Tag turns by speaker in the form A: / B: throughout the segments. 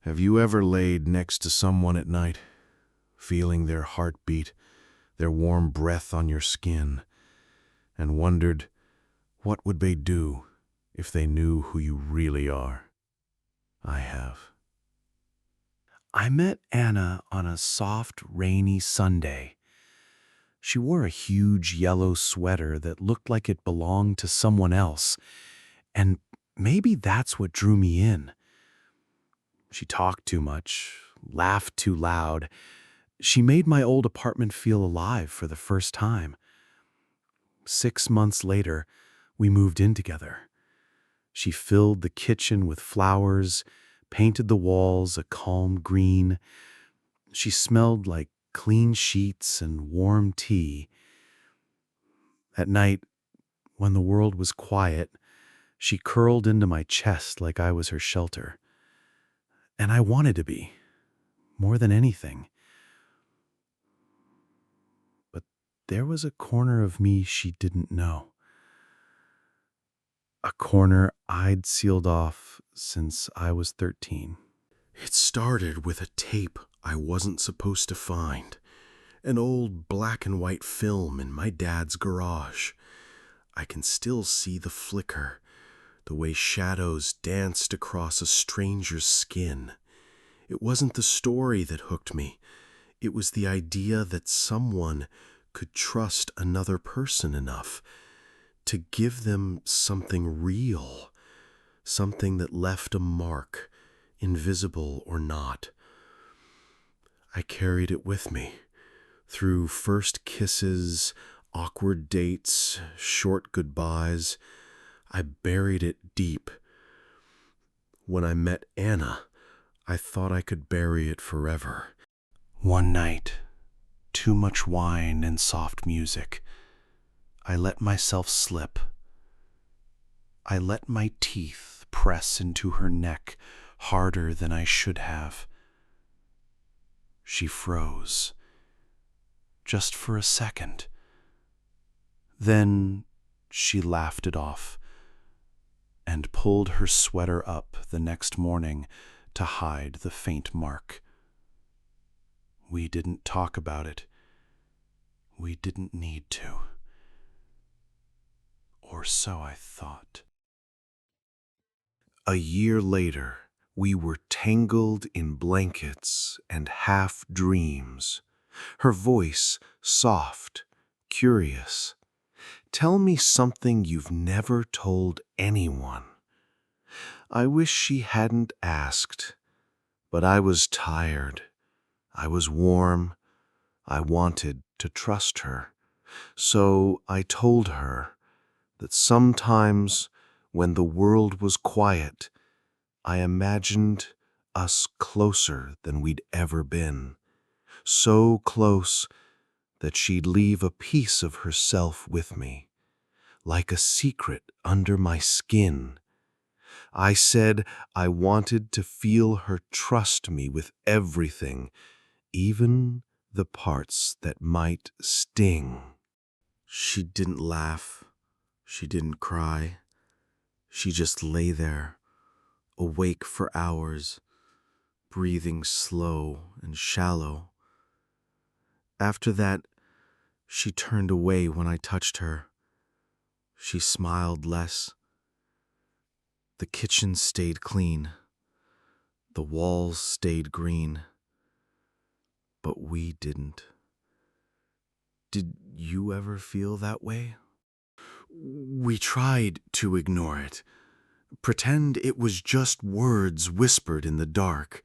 A: Have you ever laid next to someone at night, feeling their heartbeat, their warm breath on your skin, and wondered what would they do if they knew who you really are? I have. I met Anna on a soft, rainy Sunday. She wore a huge yellow sweater that looked like it belonged to someone else, and maybe that's what drew me in. She talked too much, laughed too loud. She made my old apartment feel alive for the first time. 6 months later, we moved in together. She filled the kitchen with flowers, painted the walls a calm green. She smelled like clean sheets and warm tea. At night, when the world was quiet, she curled into my chest like I was her shelter. And I wanted to be, more than anything. But there was a corner of me she didn't know. A corner I'd sealed off since I was 13. It started with a tape I wasn't supposed to find. An old black and white film in my dad's garage. I can still see the flicker, the way shadows danced across a stranger's skin. It wasn't the story that hooked me. It was the idea that someone could trust another person enough to give them something real, something that left a mark, invisible or not. I carried it with me through first kisses, awkward dates, short goodbyes. I buried it deep. When I met Anna, I thought I could bury it forever. One night, too much wine and soft music, I let myself slip. I let my teeth press into her neck harder than I should have. She froze, just for a second. Then she laughed it off and pulled her sweater up the next morning to hide the faint mark. We didn't talk about it. We didn't need to. Or so I thought. A year later, we were tangled in blankets and half dreams. Her voice soft, curious. Tell me something you've never told anyone. I wish she hadn't asked, but I was tired. I was warm. I wanted to trust her. So I told her that sometimes when the world was quiet, I imagined us closer than we'd ever been. So close that she'd leave a piece of herself with me, like a secret under my skin. I said I wanted to feel her trust me with everything, even the parts that might sting. She didn't laugh. She didn't cry. She just lay there, awake for hours, breathing slow and shallow. After that, she turned away when I touched her. She smiled less. The kitchen stayed clean. The walls stayed green. But we didn't. Did you ever feel that way? We tried to ignore it, pretend it was just words whispered in the dark.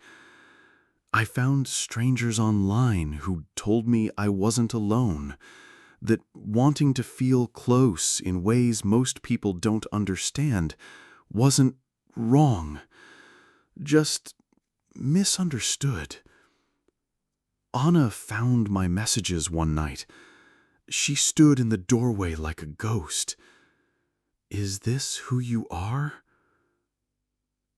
A: I found strangers online who told me I wasn't alone, that wanting to feel close in ways most people don't understand wasn't wrong, just misunderstood. Anna found my messages one night. She stood in the doorway like a ghost. Is this who you are?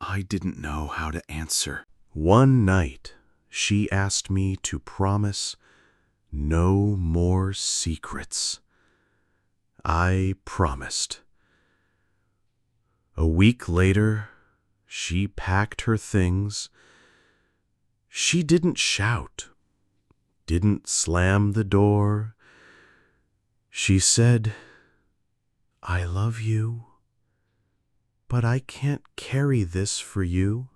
A: I didn't know how to answer. One night, she asked me to promise no more secrets. I promised. A week later, she packed her things
B: She didn't shout, didn't slam the door. She said, "I love you, but I can't carry this for you."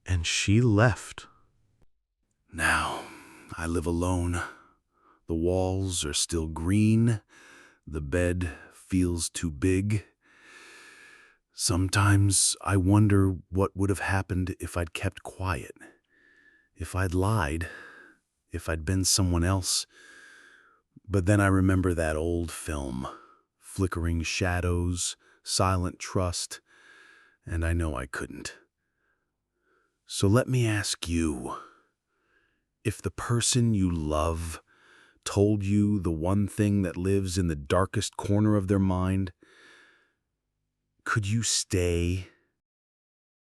B: And she left. Now, I live alone. The walls are still green. The bed feels too big. Sometimes I wonder what would have happened if I'd kept quiet, if I'd lied, if I'd been someone else. But then I remember that old film, flickering shadows, silent trust, and I know I couldn't. So let me ask you, if the person you love told you the one thing that lives in the darkest corner of their mind, could you stay